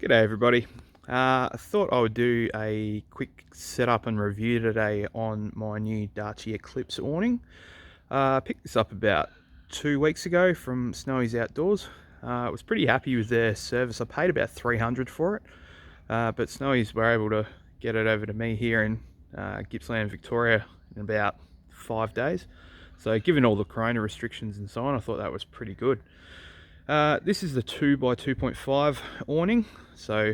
G'day everybody. I thought I would do a quick setup and review today on my new DARCHE ECLIPSE awning. I picked this up about 2 weeks ago from Snowy's Outdoors. I was pretty happy with their service. I paid about $300 for it, but Snowy's were able to get it over to me here in Gippsland, Victoria in about 5 days. So given all the corona restrictions and so on, I thought that was pretty good. This is the 2 by 2.5 awning, so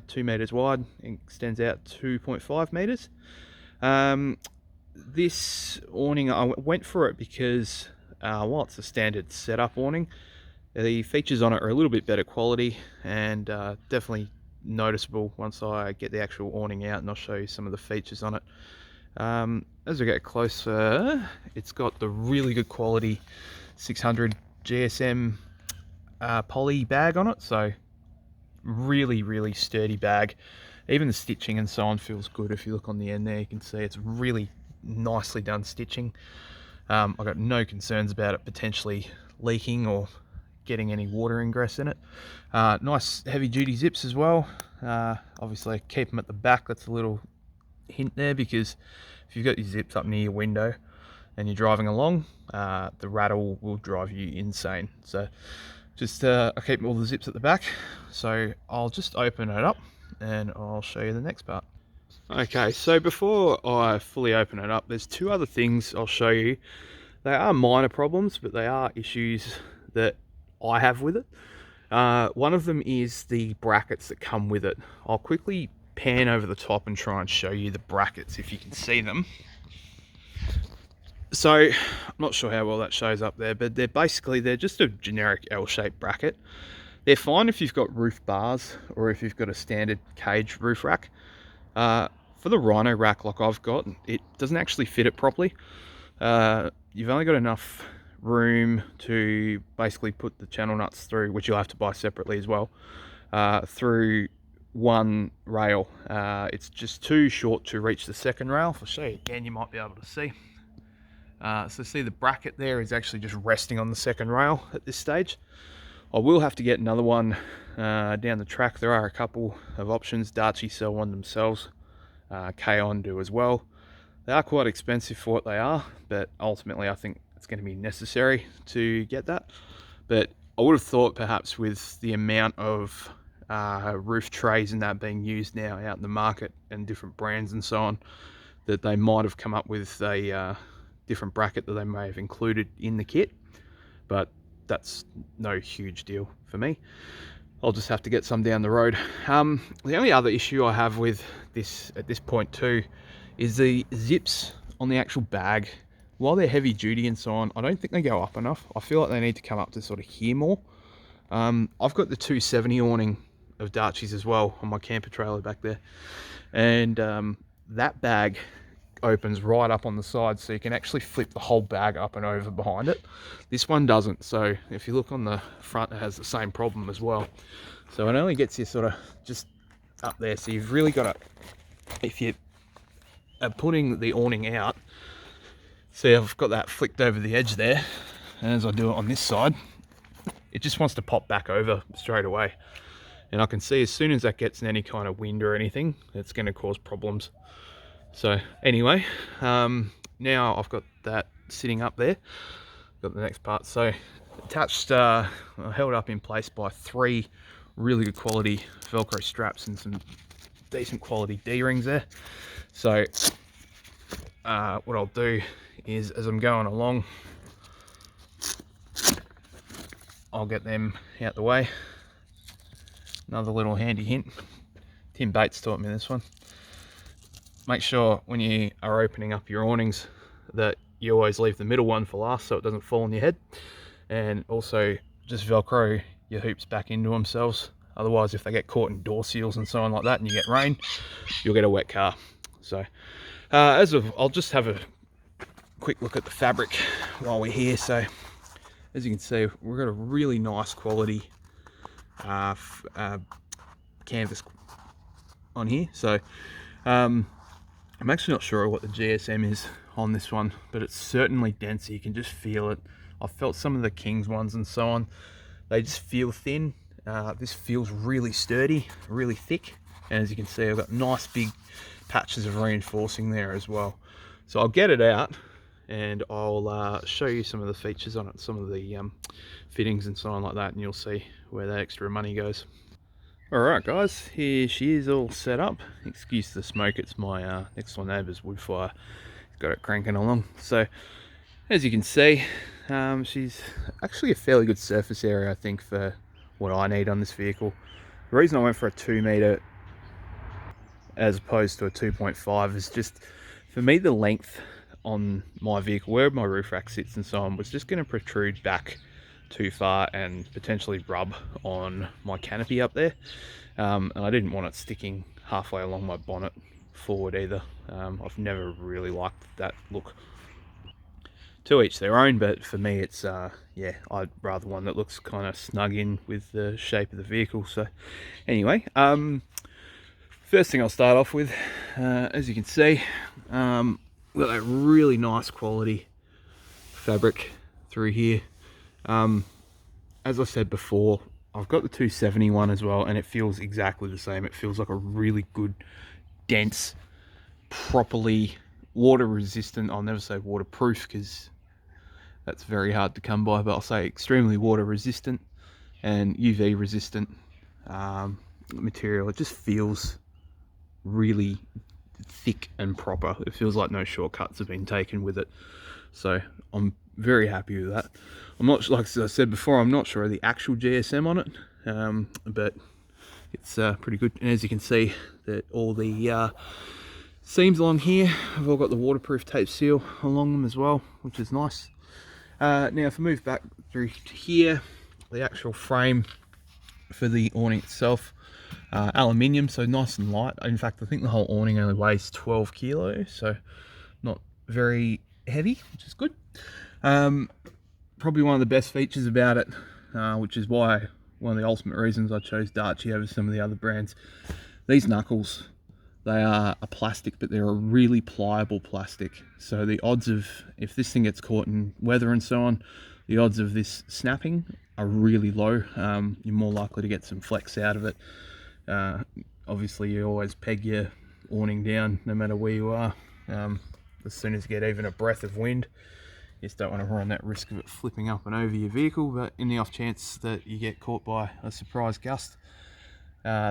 2 meters wide and extends out 2.5 meters. This awning, I went for it because while it's a standard setup awning, the features on it are a little bit better quality and definitely noticeable once I get the actual awning out, and I'll show you some of the features on it. As we get closer, it's got the really good quality 600 GSM poly bag on it, so really sturdy bag. Even the stitching and so on feels good. If you look on the end there, you can see it's really nicely done stitching. I've got no concerns about it potentially leaking or getting any water ingress in it. Nice heavy duty zips as well. Obviously keep them at the back. That's a little hint there, because if you've got your zips up near your window and you're driving along, the rattle will drive you insane. So just I keep all the zips at the back, so I'll just open it up and I'll show you the next part. Okay, so before I fully open it up, there's two other things I'll show you. They are minor problems, but they are issues that I have with it. One of them is the brackets that come with it. I'll quickly pan over the top and try and show you the brackets if you can see them. So I'm not sure how well that shows up there, but they're just a generic L-shaped bracket. They're fine if you've got roof bars or if you've got a standard cage roof rack. For the Rhino rack like I've got, it doesn't actually fit it properly. You've only got enough room to basically put the channel nuts through, which you'll have to buy separately as well, through one rail. It's just too short to reach the second rail. If I show you again, you might be able to see. So see, the bracket there is actually just resting on the second rail at this stage. I will have to get another one down the track. There are a couple of options. DARCHE sell one themselves. K-On do as well. They are quite expensive for what they are, but ultimately I think it's going to be necessary to get that. But I would have thought perhaps with the amount of roof trays and that being used now out in the market and different brands and so on, that they might have come up with a different bracket that they may have included in the kit, but that's no huge deal for me. I'll just have to get some down the road. The only other issue I have with this at this point too is the zips on the actual bag. While they're heavy duty and so on, I don't think they go up enough. I feel like they need to come up to sort of here more. I've got the 270 awning of DARCHE's as well on my camper trailer back there, and that bag opens right up on the side, so you can actually flip the whole bag up and over behind it. This one doesn't, so if you look on the front, it has the same problem as well. So it only gets you sort of just up there, so you've really got to, if you are putting the awning out, see, I've got that flicked over the edge there, and as I do it on this side, it just wants to pop back over straight away. And I can see as soon as that gets in any kind of wind or anything, it's going to cause problems. So anyway, now I've got that sitting up there, got the next part. So attached, held up in place by 3 really good quality Velcro straps and some decent quality D-rings there. So what I'll do is, as I'm going along, I'll get them out the way. Another little handy hint, Tim Bates taught me this one. Make sure when you are opening up your awnings that you always leave the middle one for last so it doesn't fall on your head. And also just Velcro your hoops back into themselves. Otherwise, if they get caught in door seals and so on like that and you get rain, you'll get a wet car. So I'll just have a quick look at the fabric while we're here. So as you can see, we've got a really nice quality canvas on here. So I'm actually not sure what the GSM is on this one, but it's certainly denser. You can just feel it. I've felt some of the King's ones and so on. They just feel thin, This feels really sturdy, really thick, and as you can see, I've got nice big patches of reinforcing there as well. So I'll get it out and I'll show you some of the features on it, some of the fittings and so on like that, and you'll see where that extra money goes. Alright guys, here she is all set up. Excuse the smoke, it's my next door neighbour's wood fire. He's got it cranking along. So as you can see, she's actually a fairly good surface area, I think, for what I need on this vehicle. The reason I went for a 2 metre as opposed to a 2.5 is just, for me, the length on my vehicle, where my roof rack sits and so on, was just going to protrude back too far and potentially rub on my canopy up there. And I didn't want it sticking halfway along my bonnet forward either. I've never really liked that look. To each their own, but for me it's yeah, I'd rather one that looks kind of snug in with the shape of the vehicle. So anyway, first thing I'll start off with, as you can see, we've got that really nice quality fabric through here. As I said before, I've got the 271 as well, and it feels exactly the same. It feels like a really good, dense, properly water resistant, I'll never say waterproof because that's very hard to come by, but I'll say extremely water resistant and UV resistant material. It just feels really thick and proper. It feels like no shortcuts have been taken with it. So I'm very happy with that. I'm not, like I said before, I'm not sure of the actual GSM on it, but it's pretty good. And as you can see, that all the seams along here have all got the waterproof tape seal along them as well, which is nice. Now if I move back through to here, the actual frame for the awning itself, aluminium, so nice and light. In fact, I think the whole awning only weighs 12 kilos, so not very heavy, which is good. Probably one of the best features about it, which is why one of the ultimate reasons I chose DARCHE over some of the other brands. These knuckles, they are a plastic, but they're a really pliable plastic. So the odds of, if this thing gets caught in weather and so on, the odds of this snapping are really low. You're more likely to get some flex out of it. Obviously, you always peg your awning down no matter where you are. As soon as you get even a breath of wind, you just don't want to run that risk of it flipping up and over your vehicle. But in the off chance that you get caught by a surprise gust,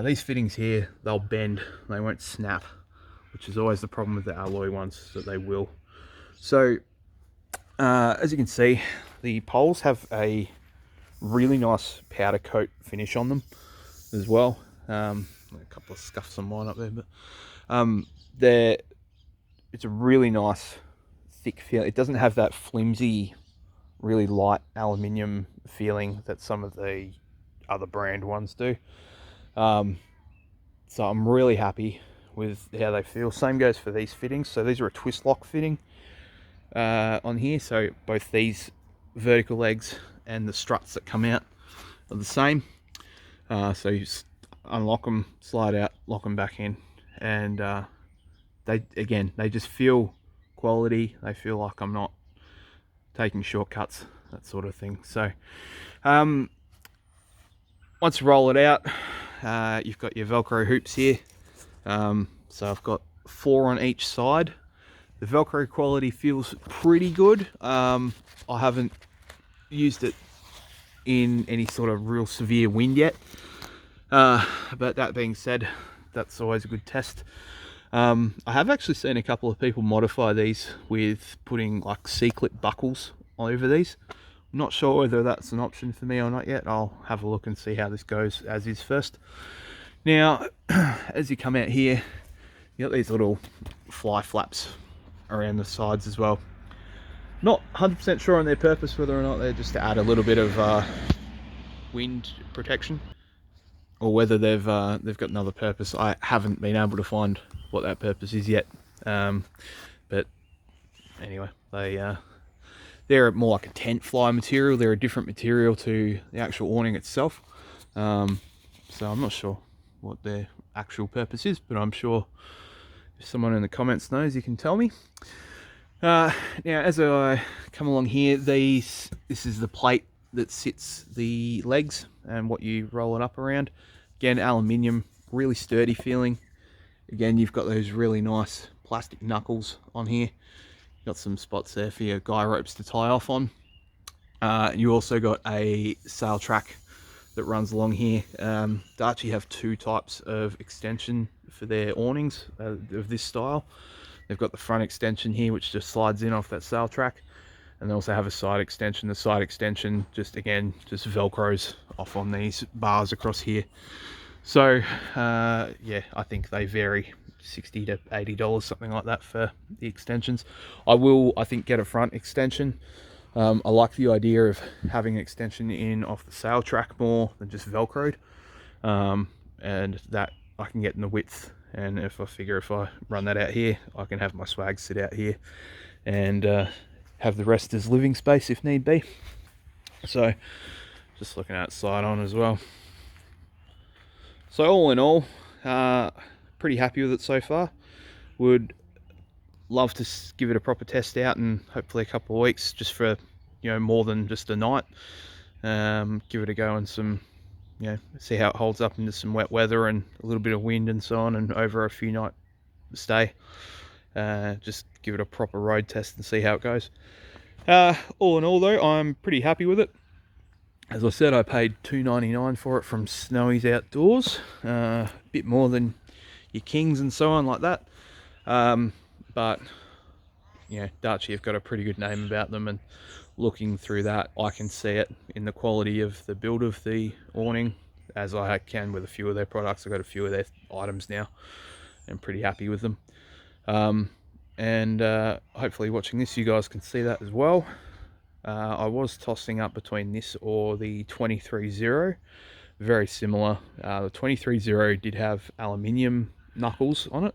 these fittings here, they'll bend, they won't snap, which is always the problem with the alloy ones, that they will. So as you can see, the poles have a really nice powder coat finish on them as well. A couple of scuffs on mine up there, but it's a really nice thick feel. It doesn't have that flimsy, really light aluminium feeling that some of the other brand ones do. So I'm really happy with how they feel. Same goes for these fittings. So these are a twist lock fitting on here. So both these vertical legs and the struts that come out are the same. So you just unlock them, slide out, lock them back in, and they just feel quality. They feel like I'm not taking shortcuts, that sort of thing. So once you roll it out, you've got your Velcro hoops here. So I've got 4 on each side. The Velcro quality feels pretty good. I haven't used it in any sort of real severe wind yet. But that being said, that's always a good test. I have actually seen a couple of people modify these with putting like C-clip buckles over these. I'm not sure whether that's an option for me or not yet. I'll have a look and see how this goes as is first. Now, as you come out here, you got these little fly flaps around the sides as well. Not 100% sure on their purpose, whether or not they're just to add a little bit of wind protection, or whether they've got another purpose. I haven't been able to find what that purpose is yet. But anyway, they're more like a tent fly material. They're a different material to the actual awning itself. So I'm not sure what their actual purpose is, but I'm sure if someone in the comments knows, you can tell me. Now, as I come along here, this is the plate that sits the legs and what you roll it up around. Again, aluminium, really sturdy feeling. Again, you've got those really nice plastic knuckles on here. Got some spots there for your guy ropes to tie off on. You also got a sail track that runs along here. Darche have two types of extension for their awnings of this style. They've got the front extension here, which just slides in off that sail track, and they also have a side extension. The side extension just velcros off on these bars across here. So yeah, I think they vary $60 to $80, something like that, for the extensions. I think get a front extension. I like the idea of having an extension in off the sail track more than just velcroed, and that I can get in the width. And if I run that out here, I can have my swag sit out here and have the rest as living space if need be. So just looking at side on as well. So all in all, pretty happy with it so far. Would love to give it a proper test out in hopefully a couple of weeks, just for, you know, more than just a night. Give it a go and some, you know, see how it holds up into some wet weather and a little bit of wind and so on, and over a few night stay. Just give it a proper road test and see how it goes. All in all though, I'm pretty happy with it. As I said, I paid $2.99 for it from Snowy's Outdoors, a bit more than your Kings and so on like that. But you know, Darche have got a pretty good name about them, and looking through that, I can see it in the quality of the build of the awning, as I can with a few of their products. I've got a few of their items now, and I'm pretty happy with them. And hopefully watching this, you guys can see that as well. I was tossing up between this or the 23-0, very similar. The 23-0 did have aluminium knuckles on it.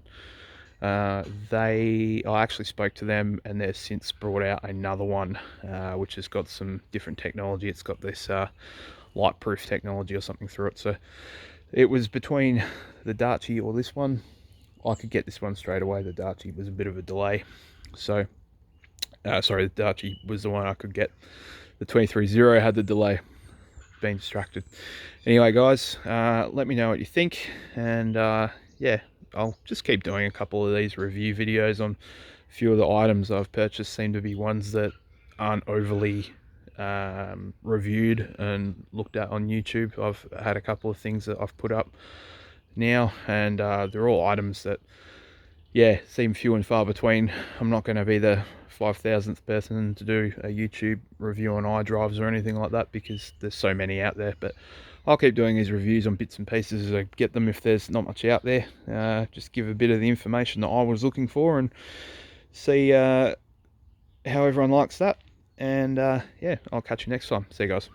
I actually spoke to them, and they've since brought out another one, which has got some different technology. It's got this light-proof technology or something through it. So it was between the Darche or this one. I could get this one straight away. The Darche was a bit of a delay. So, sorry, the Darche was the one I could get. The 23-0 had the delay. Being distracted. Anyway, guys, let me know what you think, and yeah, I'll just keep doing a couple of these review videos on a few of the items I've purchased. Seem to be ones that aren't overly reviewed and looked at on YouTube. I've had a couple of things that I've put up now, and they're all items that, yeah, seem few and far between. I'm not going to be the 5,000th person to do a YouTube review on iDrives or anything like that, because there's so many out there. But I'll keep doing these reviews on bits and pieces as I get them, if there's not much out there. Just give a bit of the information that I was looking for, and see how everyone likes that. And yeah, I'll catch you next time. See you guys.